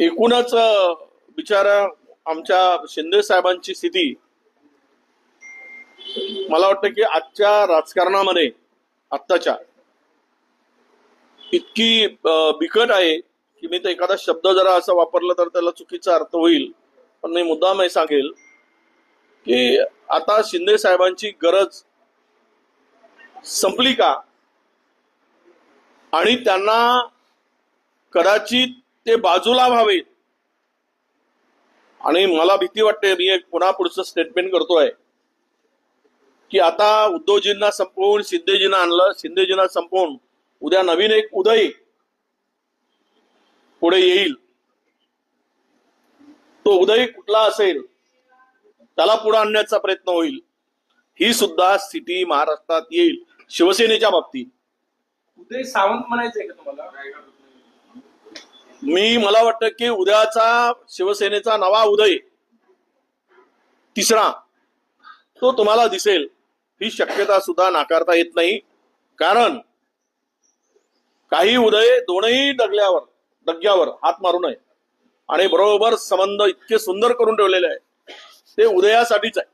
एकूणच बिचारा आमच्या शिंदे साहेबांची स्थिती मला वाटतं की आजच्या राजकारणामध्ये आत्ताच्या इतकी बिकट आहे की मी तर एखादा शब्द जरा असं वापरला तर त्याला चुकीचा अर्थ होईल, पण मी मुद्दाम हे सांगेल की आता शिंदे साहेबांची गरज संपली का, आणि त्यांना कदाचित ते बाजूला व्हावेत. आणि मला भीती वाटते, मी एक पुन्हा पुढचं स्टेटमेंट करतोय की आता उद्धवजींना संपवून शिंदेजींना आणलं, शिंदेजींना संपवून उद्या नवीन एक उदय पुढे येईल. तो उदय कुठला असेल त्याला पुढे आणण्याचा प्रयत्न होईल. ही सुद्धा स्थिती महाराष्ट्रात येईल शिवसेनेच्या बाबतीत. उदय सावंत म्हणायचंय का तुम्हाला? मला वाटतं की उद्याचा शिवसेनेचा नवा उदय तिसरा तो तुम्हाला दिसेल. ही शक्यता सुद्धा नाकारता येत नाही, कारण काही उदय दोनही डग्यावर हात मारू नये आणि बरोबर संबंध इतके सुंदर करून ठेवलेले आहे ते उदयासाठीच आहे.